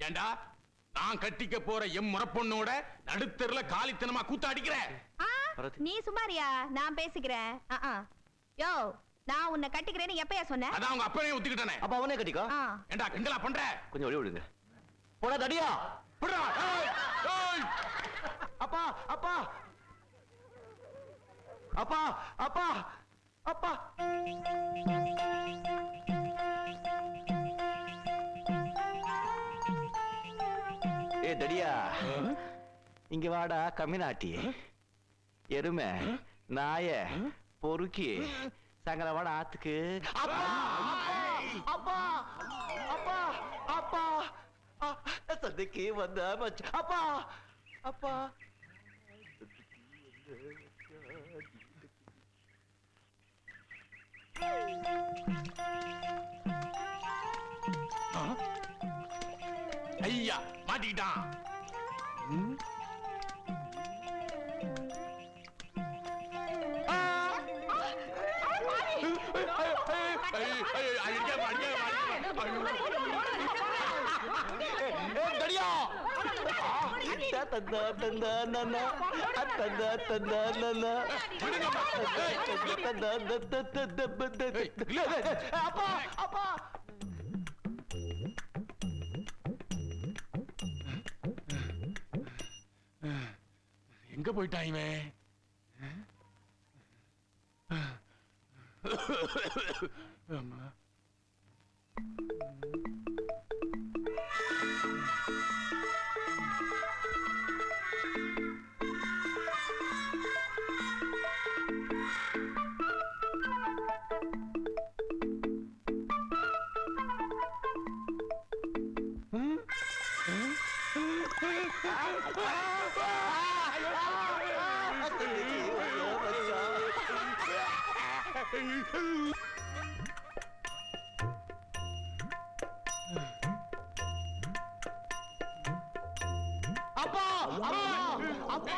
ஏண்டா நான் கட்டிக்க போற எம் முறப்பொண்ணோட நடுத்தருல காலித்தனமா கூத்த அடிக்கிற? நீ சுமாரியா, நான் பேசிக்கிறேன். யோ, நான் உன்னை கட்டிக்கிறேன்னு எப்பயா சொன்ன? அதான் அவங்க அப்பனே ஒத்துக்கிட்டானே. அப்ப அவனே கட்டிக்கோ. ஏண்டா கிண்டலா பண்ற? கொஞ்சம் ஒளி விடுங்க. போடா தடியா. போடா. அப்பா அப்பா அப்பா அப்பா அப்பா. ஏ தடியா, இங்க வாடா. கம்மினாட்டி, எருமை, நாய, பொறுக்கி, சங்கர வாடா ஆத்துக்கு. அப்பா அப்பா அப்பா அப்பா சந்தைக்கு வந்த அப்பா அப்பா. ஐயா மாட்டிக்கிட்டான். அப்பா அப்பா. எங்க போயிட்டான் இவன்? அப்பா அப்பா.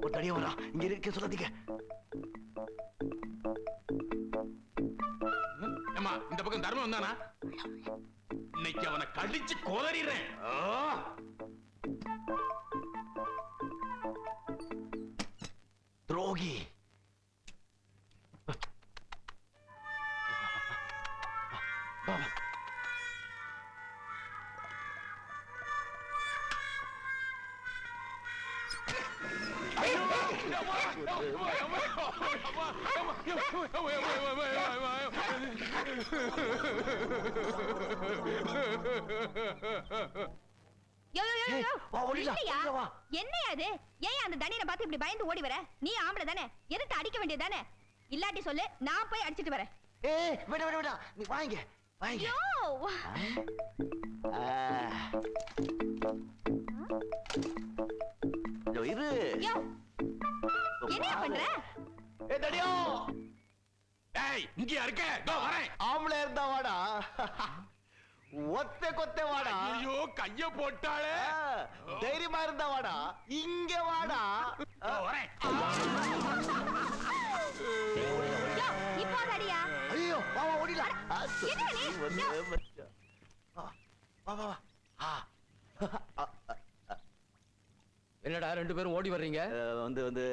ஒரு தடியா வரா. இங்க இருக்க சொல்லாதீங்க. ஏமா இந்த பக்கம் தர்மம் வந்தானா? இன்னைக்கு அவனை கடிச்சு கோதறிறேன். துரோகி. என்னையா அது? ஏன் அந்த தண்ணியை பார்த்து இப்படி பயந்து ஓடி வர? நீ ஆம்பளை தானே, எதுக்கு அடிக்க வேண்டியது தானே? இல்லாட்டி சொல்லு, நான் போய் அடிச்சிட்டு வரேன். விட நீ வாங்க வாங்க. இரு. என்ன பண்ற? தடியோ, இங்க இருக்க. வரேன். ஆம்பளை இருந்தா வாடா. ஒத்த கொத்த வாடா. ஐயோ கைய போட்டாளே. தைரியமா இருந்தா வாடா. இங்க வாடா. வரேன். இப்போ அடியா. ஐயோ வா வா ஓடிடலாம். வா வா வா. என்னடா ரெண்டு பேரும் ஓடி வர்றீங்க? வந்து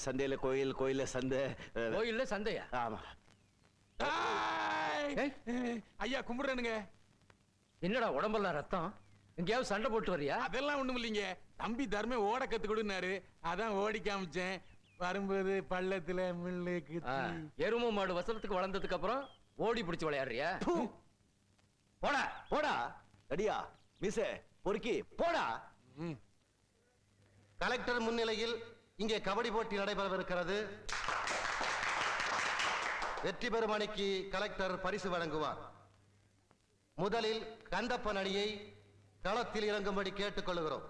சந்தையில கோயில்ல சந்தை. கோயில்ல சந்தையா? ஆமா. ஐயா கும்பிடுறேனுங்க. என்னடா உடம்பெல்லாம் ரத்தம்? எங்கேயாவது சண்டை போட்டு வரியா? அதெல்லாம் ஒண்ணும் இல்லைங்க. தம்பி தர்மே ஓட கத்து கொடுனாரு, அதான் ஓடி காமிச்சேன். வரும்போது பள்ளத்துல முள்ளு எரும மாடு வசனத்துக்கு வளர்ந்ததுக்கு அப்புறம் ஓடி பிடிச்சு விளையாடுறியா? போடா போடா. தடியா மிஸ் பொறுக்கி போடா. கலெக்டர் முன்னிலையில் இங்கே கபடி போட்டி நடைபெறவிருக்கிறது. வெற்றி பெறும் அணிக்கு கலெக்டர் பரிசு வழங்குவார். முதலில் கந்தப்பன் அணியை களத்தில் இறங்கும்படி கேட்டுக்கொள்கிறோம்.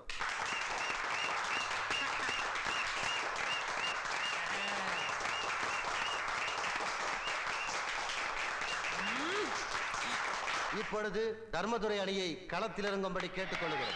இப்பொழுது தர்மதுரை அணியை களத்தில் இறங்கும்படி கேட்டுக்கொள்கிறோம்.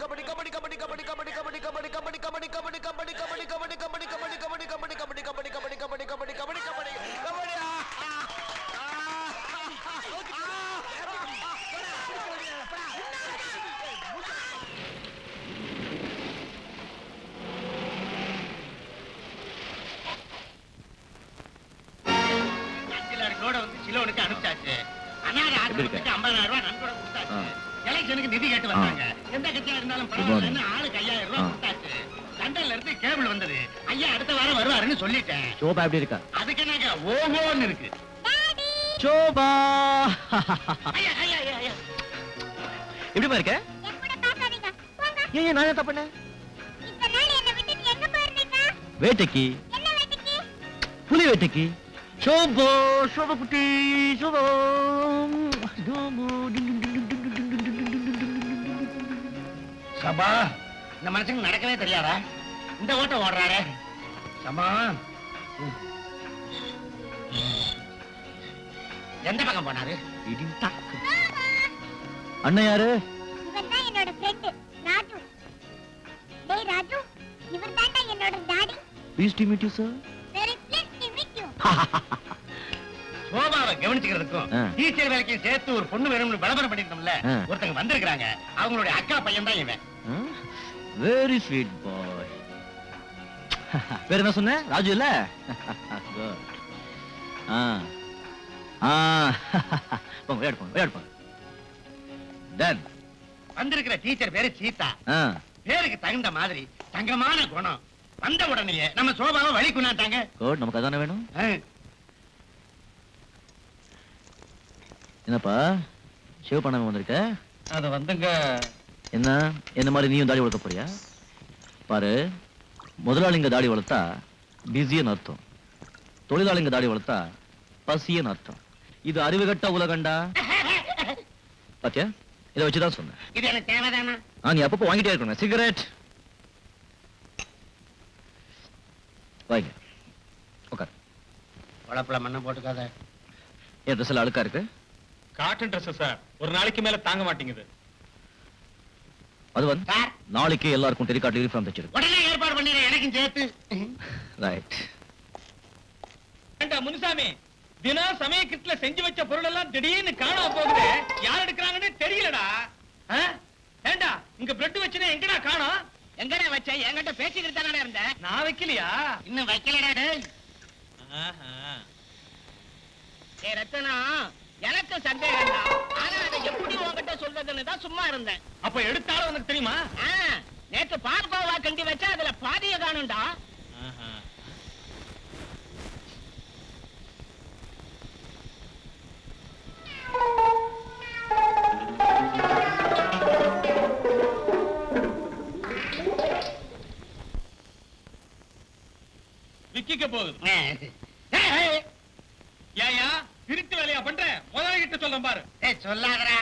சிலோனுக்கு அனுப்பிச்சாச்சு. அனாதை ஆசிரமத்துக்கு 50,000 ரூபாய் நன்கொடை கொடுத்தாச்சு. எலெக்ஷனுக்கு நிதி கேட்டு வந்தாங்க. எந்த கட்சியா இருந்தாலும் பரவாயில்லைன்னு ஆளுக்கு 5,000 ரூபாய் கொடுத்தாச்சு. லண்டன்ல இருந்து கேபிள் வந்தது. ஐயா அடுத்த வாரம் வருவாருன்னு சொல்லிட்டேன். சோபா எப்படி இருக்கா? அதுக்கு நாங்க ஓஹோன்னு இருக்கு. சோபா ஐயா ஐயா ஐயா ஐயா எப்படிமா இருக்க? ஏன் நான் என்ன பண்ணேன்? வேட்டைக்கு, புலி வேட்டைக்கு. சோபோ சோபா குட்டி சோபா. சபா இந்த மனுஷனுக்கு நடக்கவே தெரியாதா? இந்த ஓட்டம் ஓடுறாரு. சபா எந்த பக்கம் போனாரு? அண்ணன் யாரு? இவன்தான் என்னோட ஃப்ரெண்ட் ராஜு. டேய் ராஜு, இவர்தான்டா என்னோட daddy. Pleased to meet you, sir. Very pleased to meet you. சோபாவை கவனிச்சுக்கிறதுக்கும் டீச்சர் வேலைக்கும் சேர்த்து ஒரு பொண்ணு வேணும்னு பலபரம் பண்ணிருந்தோம்ல, ஒருத்தங்க வந்திருக்காங்க. அவங்களுடைய அக்கா பையன் தான் இவன். Very sweet boy. பேர் என்ன சொன்ன? ராஜு இல்ல? Good. போங்க விளையாடு போங்க. Done. வந்திருக்கிற டீச்சர் பேரு சீதா. பேருக்கு தகுந்த மாதிரி தங்கமான குணம். வந்த உடனேயே நம்ம சோபாவை வழி குணாட்டாங்க. குட், நமக்கு அதானே வேணும். என்னப்பா ஷேவ் பண்ணாம வந்திருக்க? அது வந்துங்க. என்ன மாதிரி நீயும் தாடி வளர்க்க போறியா? பாரு, முதலாளிங்க தாடி வளர்த்தா பிஸின்னு அர்த்தம், தொழிலாளிங்க தாடி வளர்த்தா பசின்னு அர்த்தம். இது அறிவுகட்ட உலகண்டா. பாத்தியா, இதை வச்சுதான் சொன்னேன். இது எனக்கு தேவைதானா? நீ அப்பப்போ வாங்கிட்டே இருக்கணும். சிகரெட் வாங்க, உட்கார். உழப்புல மண்ணை போட்டுக்காத. என் ட்ரெஸ் எல்லாம் அழுக்கா இருக்கு. காட்டன் ட்ரெஸ் சார், ஒரு நாளைக்கு மேல தாங்க மாட்டேங்குது. அது வந்து நாளைக்கு எல்லாருக்கும் டெலிகாட் யூனிஃபார்ம் தச்சிருக்கு. உடனே ஏற்பாடு பண்ணிடுறேன். எனக்கு வாடகைக்கும் சேர்த்து. ரைட். ஏண்டா முனுசாமி, தினம் சமயக்கிட்டுல செஞ்சு வச்ச பொருள் எல்லாம் திடீர்னு காணாம போகுது. யார் எடுக்கிறாங்கன்னு தெரியலடா. ஏண்டா இங்க பிரெட் வச்சுனா எங்கடா காணோம்? எங்கடா வச்ச? என்கிட்ட பேசிக்கிட்டு தானே இருந்தேன். நான் வைக்கலையா? இன்னும் வைக்கலடா டேய். ஏ ரத்தனா, எனக்கு சந்தேகம் தான். ஆனா அதை எப்படி உன்கிட்ட சொல்றதுன்னு தான் சும்மா இருந்தேன். அப்ப எடுத்தாலும் உனக்கு தெரியுமா? நேத்து பால்கோவா கண்டி வச்சா அதுல பாதிய காணும்டா. விக்கிக்க போகுது. ஏயா திருட்டு வேலையா பண்ற? முதலாளிகிட்ட சொல்றேன் பாரு. சொல்லாதடா.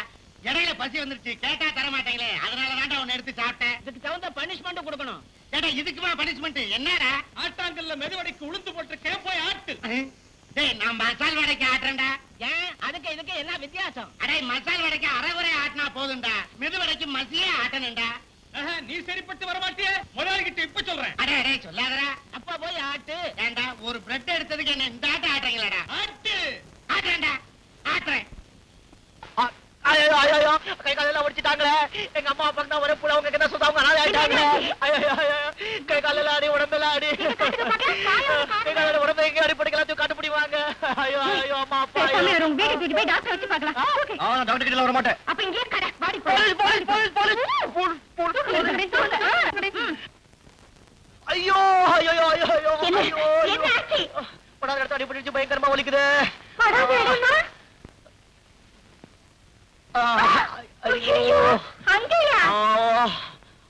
இடையில பசி வந்துருச்சு, கேட்டா தர மாட்டீங்களே, அதனால தான்டா உன்னை எடுத்து சாப்பிட்டேன். இதுக்கு தகுந்த பனிஷ்மெண்ட் கொடுக்கணும். கேட்டா இதுக்குமா பனிஷ்மெண்ட்? என்னடா? ஆட்டாங்கல்ல மெதுவடைக்கு உளுந்து போட்டு போய் ஆட்டு. டேய், நான் மசால் வடைக்கு ஆட்டுறேன்டா. ஏன் அதுக்கு இதுக்கு என்ன வித்தியாசம்? அடே, மசால் வடைக்கு அரைகுறை ஆட்டினா போதும்டா, மெதுவடைக்கு மசியே ஆட்டணும்டா. நீ சரிப்பட்டு வர மாட்டியே. முதலாளிகிட்ட இப்ப சொல்றேன். அடே அடே சொல்லாதடா. அப்பா போய் ஆட்டு. ஏண்டா ஒரு பிரெட் எடுத்ததுக்கு என்ன இந்த ஆட்ட ஆட்டுறீங்களாடா? ஆட்டு. ஆட்டுறேன்டா, ஆட்டுறேன். ஐயோ ஐயோ, கை காலெல்லாம் உடைச்சிட்டாங்களே. எங்க அம்மா அப்பா தான் ஒரே புள்ள, அவங்க என்ன சொல்றாங்க? அனாதை ஆயிட்டாங்க. ஐயோ ஐயோ, கை காலெல்லாம் அடி, உடம்பெல்லாம் அடி. கை காலில் உடம்பு எங்க அடிப்படைக்கெல்லாம் காட்டு முடிவாங்க. ஐயோ ஐயோ, அம்மா அப்பா. டாக்டர் கிட்ட வர மாட்டேன். ஐயோ ஐயோ ஐயோ ஐயோ படாத இடத்த அடிபட்டு பயங்கரமா வலிக்குது.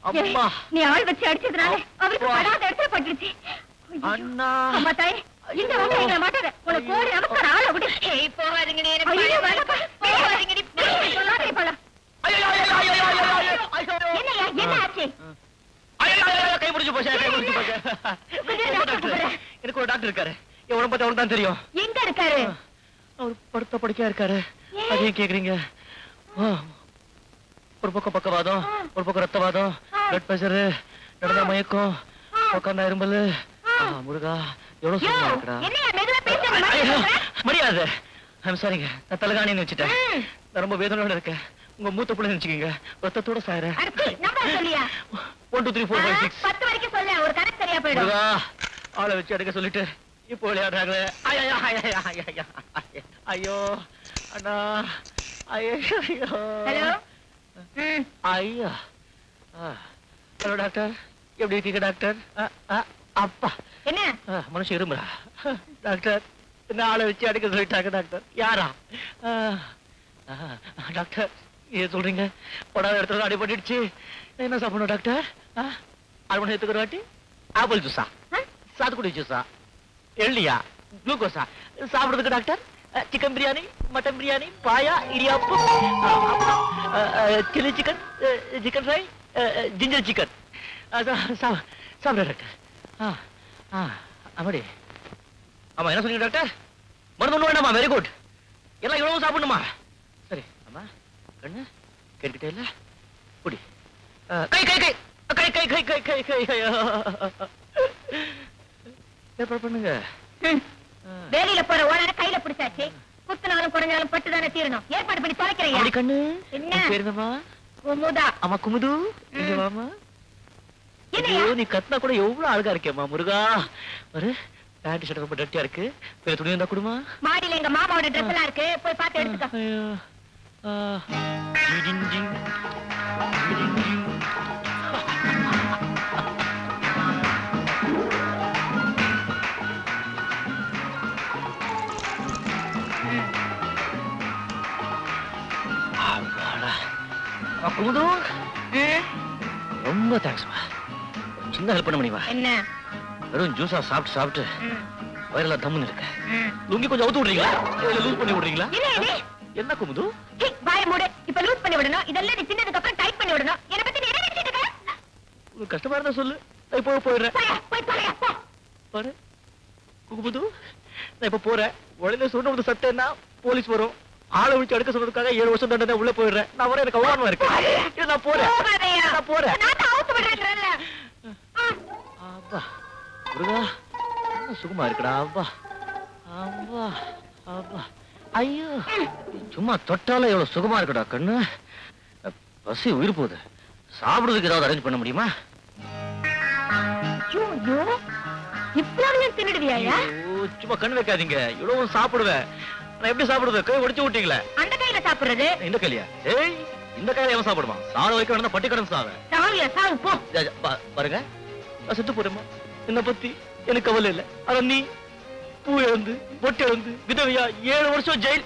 அம்மா, நீ ஆள் வச்சு அடிச்சதுனால அவருக்கு படாத இடத்துல பட்டுருச்சு. அண்ணா, அம்மா தாய், இந்த வந்து எங்களை மாட்டாத. உனக்கு கோடி நமஸ்காரம், ஆளை விடு. போகாதீங்க, சொல்லாதே போல. என்ன ஆச்சு? கை முடிச்சு போச்சு, கை முடிச்சு போச்சு. எனக்கு ஒரு டாக்டர் இருக்காரு, என் உடம்பு பத்தி அவனுக்கு தான் தெரியும். எங்க இருக்காரு? அவர் படுத்த படுக்கையா இருக்காரு. அதையும் கேக்குறீங்க? ஒரு பக்கம் பக்கவாதம், ஒரு பக்கம் ரத்தவாதம், பிளட் பிரஷர், நடந்த மயக்கம், உட்கார்ந்தா இரும்பல். முருகா, எவ்வளவு சும்மா இருக்குடா. முடியாது. ஐம் சாரிங்க, நான் தலகாணின்னு வச்சுட்டேன். நான் ரொம்ப வேதனையோட இருக்கேன். உங்க மூத்த பிள்ளை நினைச்சுக்கீங்க, ரத்தத்தோட சாயறேன். 1 2 3 4 5 6 10 வரைக்கும் சொல்ல, ஒரு கணக்கு சரியா போயிடும். முருகா, ஆளை வச்சு எடுக்க சொல்லிட்டு இப்போ விளையாடுறாங்களே. ஐயோ அண்ணா, ஐயோ ஹலோ. ஐயா, ஹலோ டாக்டர், எப்படி இருக்கீங்க டாக்டர்? அப்பா, என்ன மனுஷன் இருமுறா. டாக்டர், என்ன ஆளை வச்சு அடிக்க சொல்லிட்டாங்க டாக்டர். யாரா? டாக்டர், ஏன் சொல்றீங்க? படாத இடத்துல அடிபட்டுடுச்சு. என்ன சாப்பிடணும் டாக்டர்? 6 மணி நேரத்துக்கு ஒரு வாட்டி ஆப்பிள் ஜூஸா, சாத்துக்குடி ஜூஸா, எள்ளியா, குளுக்கோஸா சாப்பிடுறதுக்கு doctor? Chicken biryani, mutton biryani, paya, இடியாப்பு, chilli chicken, chicken fry, ginger chicken சாப்பிட டாக்டர். அப்படி ஆமா, என்ன சொன்னீங்க டாக்டர்? மருந்து ஒண்ணு வேண்டாமா? Very good. எல்லாம் இவ்வளவு சாப்பிடணுமா? சரி ஆமா, கண்ணு கேட்டுக்கிட்டே இல்ல. குடி. கை கை கை கை கை கை கை கை கை கை ஏற்பாடு பண்ணுங்க. வேலையில போற ஓனரை கையில பிடிச்சாச்சு. குத்துனாலும் குறைஞ்சாலும் பட்டு தானே தீரணும். ஏற்பாடு பண்ணி தொலைக்கிறீங்க. கண்ணு என்ன பேருங்கம்மா? குமுதா. அம்மா குமுது, இங்க வாமா. என்னையா? நீ கத்தினா கூட எவ்வளவு அழகா இருக்கேம்மா. முருகா, ஒரு பேண்ட் ஷர்ட் ரொம்ப டர்ட்டியா இருக்கு. வேற துணி இருந்தா கொடுமா. மாடியில எங்க மாமாவோட ட்ரெஸ் எல்லாம் இருக்கு, போய் பார்த்து எடுத்துக்க. ஐயோ, குமுது, ரொம்ப தேங்க்ஸ்மா. சின்ன ஹெல்ப் பண்ண முடியுமா? என்ன? வெறும் ஜூஸா சாப்பிட்டு சாப்பிட்டு வயிறெல்லாம் தம்முன்னு இருக்க. லுங்கி கொஞ்சம் அவுத்து விடுறீங்களா, இல்ல லூஸ் பண்ணி விடுறீங்களா? என்ன குமுது? வாய மூடு. இப்ப லூஸ் பண்ணி விடணும். இதெல்லாம் நீ சின்னதுக்கு அப்புறம் டைட் பண்ணி விடணும். என்ன பத்தி நீ என்ன நினைச்சிட்டு இருக்க? உங்களுக்கு கஷ்டமா இருந்தா சொல்லு, நான் இப்போ போயிடுறேன். போய் தொலையா போ. பாரு குமுது, நான் இப்ப போறேன். உடனே சொன்ன வந்து சட்டேன்னா போலீஸ் வரும். ஆளை விட்டு எடுக்க சொல்றதுக்காக 7 வருஷம் தண்டனை உள்ள போயிடுறேன். நான் வர எனக்கு அவமானமா இருக்கு. நான் போறேன், நான் போறேன். நான் அவுத்து விடுறேன். அப்பா முருகா என்ன சுகமா இருக்குடா. அப்பா அப்பா அப்பா ஐயோ சும்மா தொட்டால எவ்வளவு சுகமா இருக்குடா கண்ணு. பசி உயிர் போகுது. சாப்பிடுறதுக்கு ஏதாவது அரேஞ்ச் பண்ண முடியுமா? சும்மா கண் வைக்காதீங்க. இவ்வளவு சாப்பிடுவேன். நான் எப்படி சாப்பிடுறது? கை ஒடிச்சு விட்டீங்களே. அந்த கையில சாப்பிடுறது இந்த கையியா? ஏய் இந்த கையில எவன் சாப்பிடுவான்? சாண வைக்க வேண்டாம் பட்டி கடன் சாவேன். பாருங்க நான் செத்து போறேமா. என்ன பத்தி எனக்கு கவலை இல்லை. ஆனா நீ பூ இழந்து பொட்டு இழந்து விதவையா 7 வருஷம் ஜெயில்.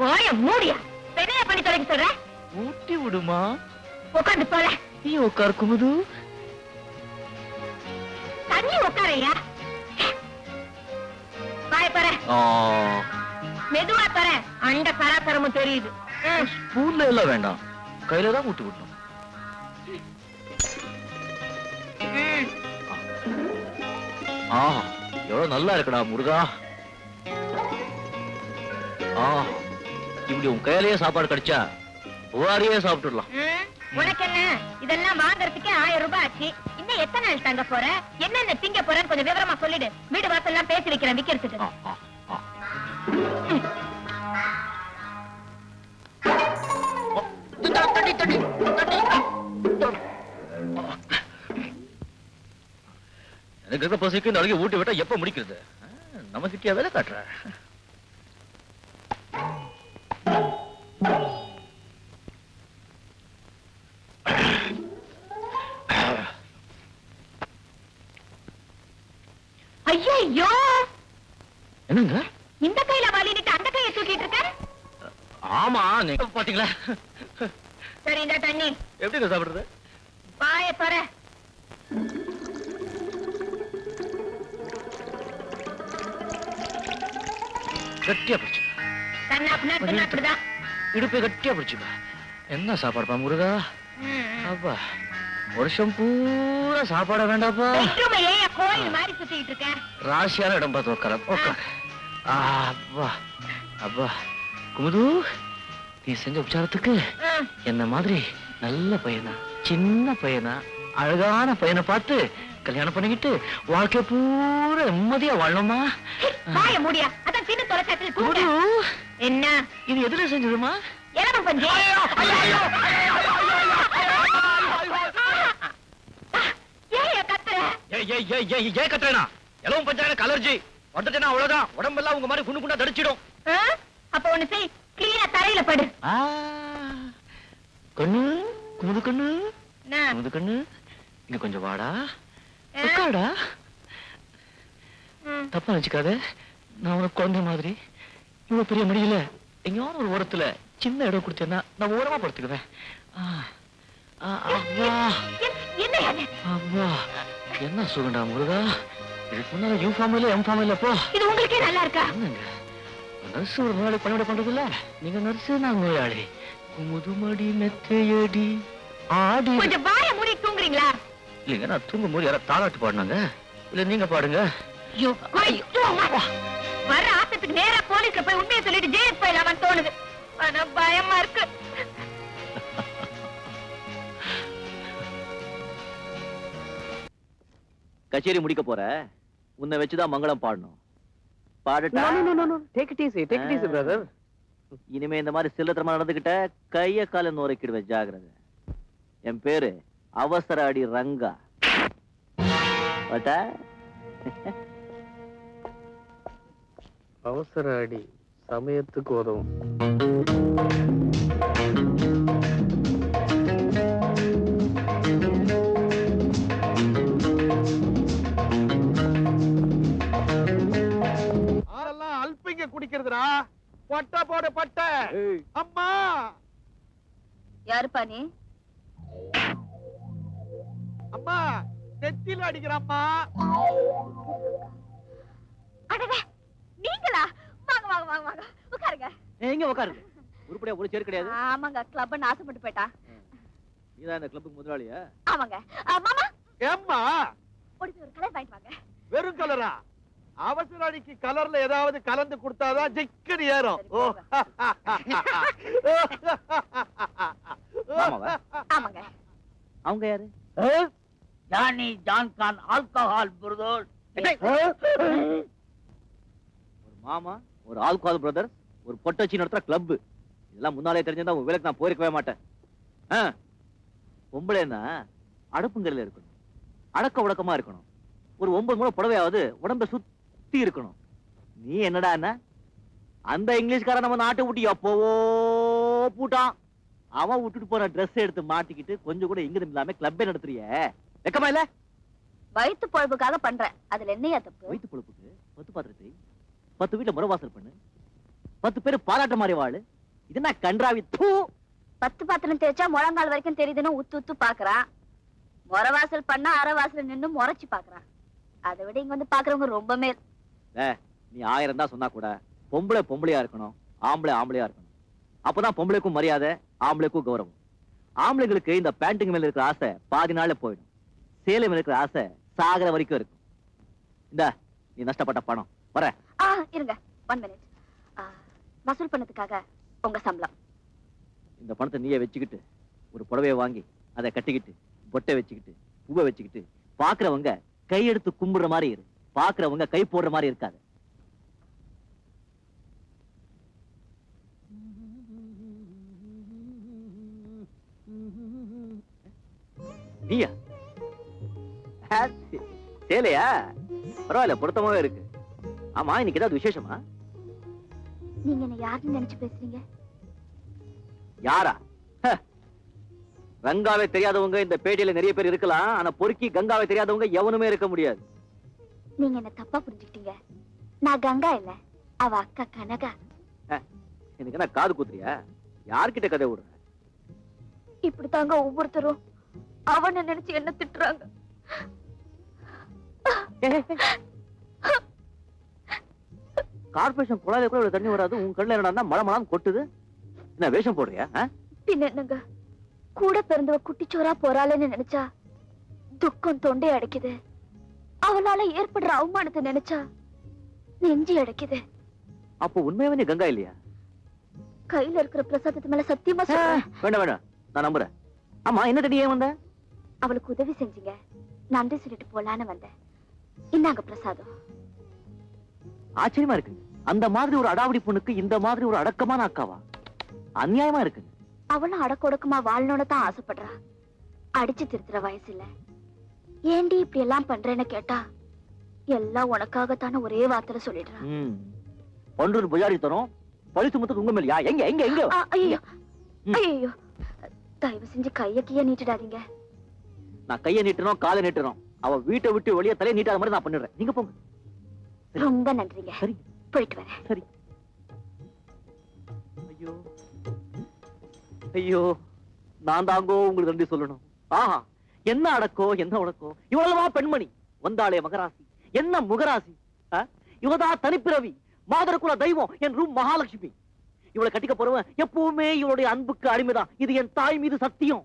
வாய மூடியா பெரிய பண்ணி தொடங்கி சொல்ற. ஊட்டி விடுமா. உட்காந்து போல. நீ உட்கார் குமுது. தண்ணி உட்காரையா. வாய பாரு. மெதுவா பாரு. அண்ட சராசரமும் தெரியுது. ஸ்பூன்ல எல்லாம் வேண்டாம். கையில தான் ஊட்டி விடணும். எவ்வளவு நல்லா இருக்குடா முருகா. இப்படி உன் கையிலேயே சாப்பாடு கிடைச்சா புகாரியே சாப்பிட்டுடலாம். உனக்கு என்ன இதெல்லாம் வாங்கறதுக்கே 1000 ரூபாய் ஆச்சு. இன்னும் எத்தனை நாள் தங்க போற? என்னென்ன திங்க போறன்னு கொஞ்சம் விவரமா சொல்லிடு. வீடு வாசல் எல்லாம் பேசி வைக்கிறேன் விக்கிறதுக்கு. எனக்கு இருக்க பசிக்கு இந்த அழகி ஊட்டி விட்டா எப்ப முடிக்கிறது? நமக்கு வேலை காட்டுற. ஐயோ என்னங்க இந்த கையில வாலிட்டு அந்த கையை தூக்கிட்டு இருக்க? ஆமா நீங்க பாத்தீங்களா? சரி இந்த தண்ணி எப்படி சாப்பிடுறது? வாய பாரு. கட்டியா பிடிச்சு அப்படிதான் இடுப்பை கட்டியா பிடிச்சுப்பா. என்ன சாப்பாடுப்பா முருகா. அப்பா வருஷம் பூரா சாப்பாட வேண்டாப்பா. கோயில் மாதிரி சுத்திட்டு இருக்க. ராசியான இடம் பார்த்து உட்கார உட்கார. அப்பா அப்பா குமுது நீ செஞ்ச உபச்சாரத்துக்கு என்ன மாதிரி நல்ல பையனா சின்ன பையனா அழகான பையனை பார்த்து கல்யாணம் பண்ணிக்கிட்டு வாழ்க்கை பூரா நிம்மதியா வாழணுமா? வாய மூடியா. அதான் சின்ன தொலைக்காட்சியில் என்ன இது எதுல செஞ்சதுமா? எலவம் பஞ்சு. ஏன் கத்துறேனா? எலவும் பஞ்சாயத்து அலர்ஜி வந்துட்டேன்னா அவ்வளவுதான். உடம்பெல்லாம் உங்க மாதிரி குண்டு குண்டா தடிச்சிடும். அப்ப ஒண்ணு செய், கிளீனா தரையில படு. கண்ணு குமுது கண்ணு குமுது கண்ணு இங்க கொஞ்சம் வாடா உட்காடா. தப்பா நினைச்சுக்காத. நான் உனக்கு குழந்தை மாதிரி இவ்வளவு பெரிய மடியில எங்கேயாவது ஒரு ஓரத்துல சின்ன இடம் கொடுத்தேன்னா நான் ஓரமா படுத்துக்குவேன். அவ்வா என்ன சுகண்டா முருகா. இதுக்கு முன்னால யூ ஃபார்ம் இல்ல எம் ஃபார்ம் இல்லப்போ. இது உங்களுக்கே நல்லா இருக்கா? நர்ஸ் ஒரு நோயாளி பணிவிட பண்றது இல்ல. நீங்க நர்ஸ் நான் நோயாளி. குமுதுமடி மெத்தையடி ஆடி. கொஞ்சம் வாய மூடி தூங்குறீங்களா? இல்லைங்க நான் தூங்கும் போது யாராவது தாளாட்டு பாடினாங்க. இல்ல நீங்க பாடுங்க. வர ஆசத்துக்கு நேரா போலீஸ்ல போய் உண்மையை சொல்லிட்டு ஜெயிலுக்கு போயிடலாமான்னு தோணுது. ஆனா பயமா இருக்கு. கச்சேரி முடிக்க போற உன்னை வச்சுதான் மங்களம் பாடணும். பாடட்டா? Take it easy, brother. இனிமே இந்த மாதிரி சில்லத்தரமா நடந்துகிட்ட கைய கால நோரைக்கிடுவேன். ஜாகிரதை. என் பேரு அவசர அடி ரங்கா. அவசர அடி சமயத்துக்கு உதவும். ஆளெல்லாம் அல்பிங்க குடிக்கிறதுடா. பட்ட போடு பட்ட. அம்மா யாருப்பா நீ? அம்மா நெத்தியில அடிக்கிறம்மா. நீங்களா? வாங்க வாங்க வாங்க வாங்க உட்காருங்க. எங்க உட்காருங்க. உருப்படியா ஒரு சேர் கிடையாது. ஆமாங்க கிளப்னு ஆசைப்பட்டு போயிட்டா. நீதான் இந்த கிளப்புக்கு முதலாளியா? ஆமாங்க. மாமா ஏம்மா ஒரு கலர் வாங்கிட்டு வாங்க. வெறும் கலரா? அவசர அடிக்கு கலர்ல ஏதாவது கலந்து கொடுத்தாதான் ஜிக்கன் ஏறும். ஆமாவா? ஆமாங்க. அவங்க யாரு? ஜானி ஜான்கான் ஆல்கஹால் பிரதர். ஒரு மாமா, ஒரு ஆல்கஹால் பிரதர், ஒரு பொட்டச்சி நடத்துற கிளப், இதெல்லாம் முன்னாலே தெரிஞ்சிருந்தா உன் வேலைக்கு நான் போயிருக்கவே மாட்டேன். பொம்பளைன்னா அடுப்புங்கரையில இருக்கணும், அடக்க உடக்கமா இருக்கணும், ஒரு 9 முறை புடவையாவது உடம்ப சுத்தி இருக்கணும். நீ என்னடா என்ன அந்த இங்கிலீஷ்காரன் நம்ம நாட்டை விட்டு எப்போவோ பூட்டான், அவன் விட்டுட்டு போற ட்ரெஸ் எடுத்து மாட்டிக்கிட்டு கொஞ்சம் கூட இங்கிருந்து இல்லாம கிளப்பே நடத்துறிய, வெக்கமா இல்ல? வயிற்று பொழப்புக்காக பண்றேன், அதுல என்னையா தப்பு? வயிற்று பொழப்புக்கு 10 பாத்திரத்தை 10 வீட்டுல முறவாசல் பண்ணு, 10 பேரு பாராட்ட மாதிரி வாழு, இது என்ன கன்றாவி? 10 பாத்திரம் தேய்ச்சா முழங்கால் வரைக்கும் தெரியுதுன்னு உத்து உத்து பாக்குறான், முறவாசல் பண்ணா அரைவாசல் நின்னு முறைச்சு பாக்குறான். அதை விட இங்க வந்து பாக்குறவங்க ரொம்ப மேல். நீ 1000 தான் சொன்னா கூட பொம்பளை பொம்பளையா இருக்கணும், ஆம்பளை ஆம்பளையா இருக்கணும். அப்பதான் பொம்பளைக்கும் மரியாதை, ஆம்பளைக்கும் கௌரவம். ஆம்பளைங்களுக்கு இந்த பேண்டிங் மேல இருக்கிற ஆசை பாதி நாள்ல போயிடும், சேலை மேல இருக்கிற ஆசை சாகர வரைக்கும் இருக்கும். இந்த நீ நஷ்டப்பட்ட பணம் வர. இருங்க 1 மினிட். வசூல் பண்ணதுக்காக உங்க சம்பளம். இந்த பணத்தை நீயே வச்சுக்கிட்டு ஒரு புடவையை வாங்கி அதை கட்டிக்கிட்டு பொட்டை வச்சுக்கிட்டு பூவை வச்சுக்கிட்டு பாக்குறவங்க கையெடுத்து கும்பிடுற மாதிரி இரு, பாக்குறவங்க கை போடுற மாதிரி இருக்காது. நீயா சேலையா? பரவாயில்ல, பொருத்தமாவே இருக்கு. ஆமா, இன்னைக்கு ஏதாவது விசேஷமா? நீங்க என்ன யாருன்னு நினைச்சு பேசுறீங்க? யாரா? கங்காவை தெரியாதவங்க இந்த பேட்டையில நிறைய பேர் இருக்கலாம், ஆனா பொறுக்கி கங்காவை தெரியாதவங்க எவனுமே இருக்க முடியாது. நீங்க என்ன தப்பா புரிஞ்சுக்கிட்டீங்க. நான் கங்கா இல்ல, அவ அக்கா கனகா. எனக்கு என்ன காது குத்துறியா? யார்கிட்ட கதை விடுற? இப்படித்தாங்க ஒவ்வொருத்தரும் அவனை நினைச்சு என்ன திட்டுறாங்க. கார்பரேஷன் குழாயில கூட தண்ணி வராது, உன் கண்ணுல என்னடா மழை மழான்னு கொட்டுது? என்ன வேஷம் போடுறியா? பின்ன என்னங்க, கூட பிறந்தவ குட்டிச்சோரா போறாளன்னு நினைச்சா துக்கம் தொண்டை அடைக்குது, அவளால ஏற்படுற அவமானத்தை நினைச்சா நெஞ்சி அடைக்குது. அப்போ உண்மையாவே நீ கங்கா இல்லையா? கையில இருக்கிற பிரசாதத்து மேல சத்தியமா சொல்றேன். வேண்டாம் வேண்டாம், நான் நம்புறேன். ஆமா, என்ன தேடி ஏன் வந்த? அவளுக்கு உதவி செஞ்சீங்க, நன்றி சொல்லிட்டு போலான்னு வந்தேன். இந்தாங்க பிரசாதம். ஆச்சரியமா இருக்கு, அந்த மாதிரி ஒரு அடாவடி பொண்ணுக்கு இந்த மாதிரி ஒரு அடக்கமான அக்காவா? அநியாயமா இருக்கு. அவளும் அடக்க ஒடுக்கமா வாழணும்னு தான் ஆசைப்படுறா, அடிச்சு திருத்துற வயசு இல்ல. ஏண்டி இப்படி எல்லாம் பண்றேன்னு கேட்டா எல்லாம் உனக்காகத்தான ஒரே வார்த்தையில சொல்லிடுறான். ஒன்று புஜாரி தரும் பழிச்சு முத்துக்கு உங்க மேலையா? எங்க எங்க எங்க? ஐயோ ஐயோ, தயவு செஞ்சு கைய கைய நீட்டிடாதீங்க. நான் கைய நீட்டணும் காலை நீட்டணும், அவ வீட்டை விட்டு வெளியே தலையை நீட்டாத மாதிரி நான் பண்ணிடுறேன். நீங்க போங்க. ரொம்ப நன்றிங்க. சரி, போயிட்டு வரேன். சரி. ஐயோ ஐயோ, நான் தாங்கோ உங்களுக்கு நன்றி சொல்லணும். ஆஹா, என்ன அடக்கோ என்ன உடக்கோ. இவ்வளவா பெண்மணி வந்தாளே மகராசி, என்ன முகராசி. இவதா தனிப்பிறவி, மாதரகுல தெய்வம், என் ரூம் மகாலட்சுமி. இவளை கட்டிக்க போறவன் எப்பவுமே இவளுடைய அன்புக்கு அடிமைதான், இது என் தாய் மீது சத்தியம்.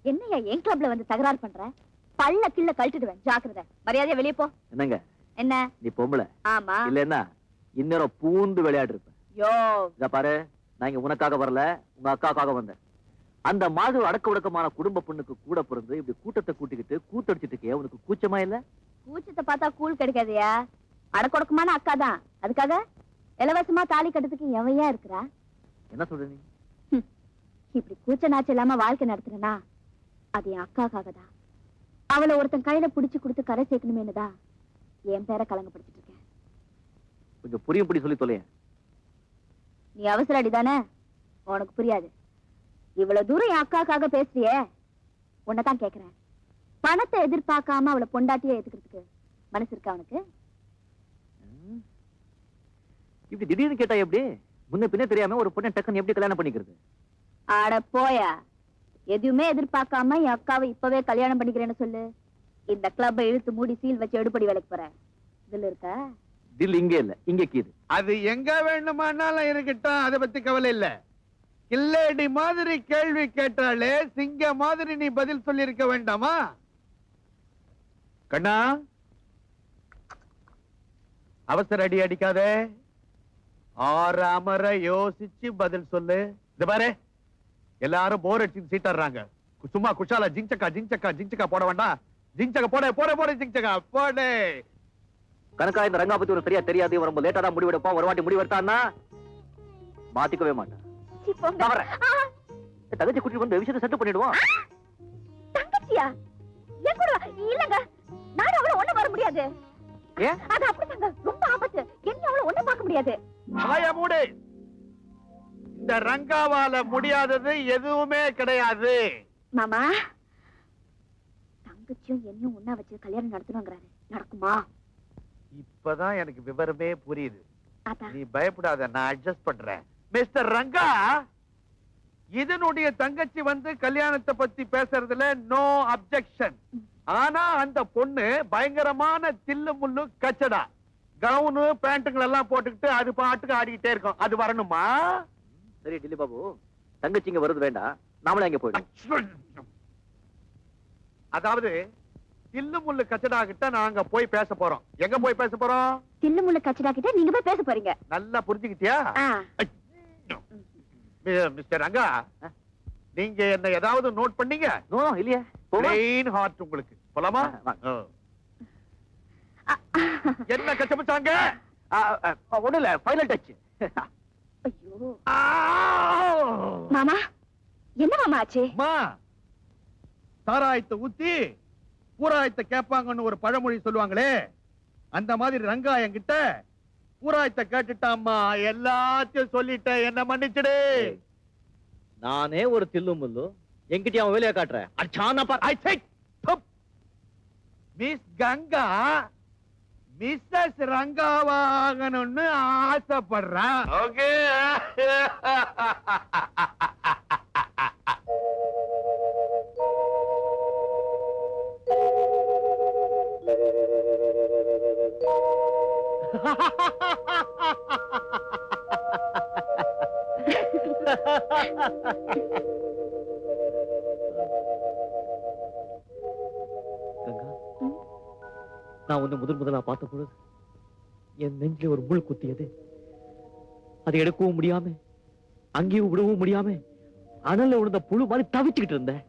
என்னையா என் கிளப்ல வந்து தகராறு பண்ற? பல்ல கிள்ள கழட்டிடுவேன், ஜாக்கிரதை. மரியாதையா வெளியே போ. என்னங்க என்ன? நீ பொம்பளை ஆமா இல்லன்னா இன்னொரு பூந்து விளையாடு இருப்ப. யோ இத பாரு, நான் இங்க உனக்காக வரல, உங்க அக்காக்காக வந்தேன். அந்த மாதிரி அடக்க உடக்கமான குடும்ப பொண்ணுக்கு கூட பிறந்து இப்படி கூட்டத்தை கூட்டிக்கிட்டு கூத்தடிச்சிட்டு இருக்கே, உனக்கு கூச்சமா இல்ல? கூச்சத்தை பார்த்தா கூழ் கிடைக்காதயா? அடக்கொடக்கமான அக்கா தான், அதுக்காக இலவசமா தாலி கட்டுறதுக்கு எவையா இருக்கிறா? என்ன சொல்ற நீ? இப்படி கூச்ச நாச்சு இல்லாம வாழ்க்கை நடத்துறனா அது என் அக்காக்காக தான். அவளை ஒருத்தன் கையில புடிச்சு கொடுத்து கரை சேர்க்கணுமேனுதான் என் பேரை கலங்கப்படுத்திட்டு இருக்கேன். கொஞ்சம் புரியும்படி சொல்லி தொலைய. நீ அவசர அடிதானே, உனக்கு புரியாது. இவ்வளவு தூரம் என் அக்காக்காக பேசுறியே, உன்னதான் கேக்குறேன். பணத்தை எதிர்பார்க்காம அவளை பொண்டாட்டியே ஏத்துக்கிறதுக்கு மனசு இருக்கா உனக்கு? இப்படி திடீர்னு கேட்டா எப்படி? முன்ன பின்ன தெரியாம ஒரு பொண்ணை டக்குன்னு எப்படி கல்யாணம் பண்ணிக்கிறது? ஆட போயா, எதுவுமே எதிர்பார்க்காம என் அக்காவை இப்பவே கல்யாணம் பண்ணிக்கிறேன்னு சொல்லு. இந்த கிளப்பை இழுத்து மூடி சீல் வச்சு எடுப்படி வேலைக்கு போற. இதுல இருக்கா? தில் இங்க இல்ல, இங்க கீது. அது எங்க வேண்டுமானாலும் இருக்கட்டும், அதை பத்தி கவலை இல்ல. கில்லேடி மாதிரி கேள்வி கேட்டாலே சிங்க மாதிரி நீ பதில் சொல்லி இருக்க வேண்டாமா? கண்ணா, அவசர அடி அடிக்காதே, ஆறாமர யோசிச்சு பதில் சொல்லு. இது பாரு, எல்லாரும் போர் அடிச்சு சீட்டாடுறாங்க. சும்மா குஷாலா ஜிங்சக்கா போட வேண்டாம். ஜிங்சக்கா போட ஜிங்சக்கா போடு. கணக்கா இந்த ரங்கா பத்தி ஒரு சரியா தெரியாது. ரொம்ப லேட்டா தான் முடிவெடுப்பான். ஒரு வாட்டி முடிவெடுத்தான்னா மாத்திக்கவே மாட்டான். சீ, போங்க. தவறேன். தங்கச்சி கூட்டிட்டு வந்து விஷயத்தை செட்டில் பண்ணிடுவோம். தங்கச்சியா? என் கூட வா. இல்லங்க, நான் அவளை ஒண்ணு வர முடியாது. ஏன்? அது அப்படிதாங்க, ரொம்ப ஆபத்து. என்ன அவளை ஒண்ணு பார்க்க முடியாது. வாய மூடு. இந்த ரங்காவால முடியாதது எதுவுமே கிடையாது. மாமா, தங்கச்சியும் என்னையும் ஒண்ணா வச்சு கல்யாணம் நடத்தணுங்கிறாரு. நடக்குமா? இப்பதான் எனக்கு விவரமே புரியுது. அதான். நீ பயப்படாத, நான் அட்ஜஸ்ட் பண்றேன். மிஸ்டர் ரங்கா, இதனுடைய தங்கச்சி வந்து கல்யாணத்தை பத்தி பேசுறதுல நோ அப்செக்ஷன். ஆனா அந்த பொண்ணு பயங்கரமான தில்லு முள்ளு கச்சடா. கவுனு பேண்ட்டுகள் எல்லாம் போட்டுக்கிட்டு அது பாட்டுக்கு ஆடிக்கிட்டே இருக்கும். அது வரணுமா? சரி டில்லி பாபு, தங்கச்சி இங்க வருது வேண்டாம், நாமளே அங்க போயிடும். அதாவது தில்லு முள்ளு கச்சடா கிட்ட நாங்க போய் பேச போறோம். எங்க போய் பேச போறோம்? தில்லு முள்ளு கச்சடா கிட்ட நீங்க போய் பேச போறீங்க. நல்லா புரிஞ்சுக்கிட்டியா? மிஸ்டர் ரங்கா, நீங்க என்ன ஏதாவது நோட் பண்ணீங்க? நோ இல்லையே. பிளெயின் ஹார்ட் உங்களுக்கு. போலாமா? என்ன கச்சபிச்சாங்க? ஒண்ணு இல்ல, ஃபைனல் டச். ஐயோ மாமா, என்ன மாமா ஆச்சு? அம்மா, சாராயத்தை ஊத்தி பூராயத்தை கேட்பாங்கன்னு ஒரு பழமொழி சொல்லுவாங்களே, அந்த மாதிரி ரங்கா என்கிட்ட பூராயத்தை கேட்டுட்டாம்மா. எல்லாத்தையும் சொல்லிட்டேன், என்ன மன்னிச்சிடு. நானே ஒரு தில்லு முள்ளு, என்கிட்ட அவன் வேலையை காட்டுறேன். அச்சானா பார். I think miss Ganga Mrs ரங்காவாகணும்னு ஆசைப்படுறான். ஓகே. கங்கா, நான் உன்னை முதலா பார்த்த பொழுது என் நெஞ்சில ஒரு முள் குத்தியது. அதை எடுக்கவும் முடியாம, அங்கேயும் விடவும் முடியாம, அனல்ல விழுந்த புழு மாதிரி தவிச்சுக்கிட்டு இருந்தேன்.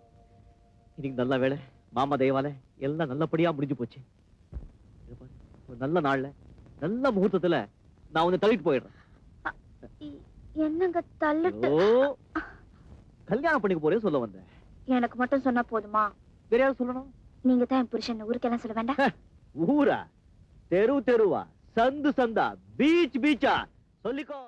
இன்னைக்கு நல்ல வேளை, மாமா தயவால எல்லாம் நல்லபடியா முடிஞ்சு போச்சு. இதை பாரு, ஒரு நல்ல நாள்ல, நல்ல முகூர்த்தத்துல நான் உன்னை தள்ளிட்டு போயிடுறேன். என்னங்க தள்ளிட்டு? ஓ, கல்யாணம் பண்ணிக்க போறேன் சொல்ல வந்தேன். எனக்கு மட்டும் சொன்னா போதுமா? வேற யாரும் சொல்லணும்? நீங்க தான் என் புருஷன். ஊருக்கெல்லாம் சொல்ல வேண்டாம். ஊரா, தெரு தெருவா, சந்து சந்தா, பீச் பீச்சா சொல்லிக்கோ.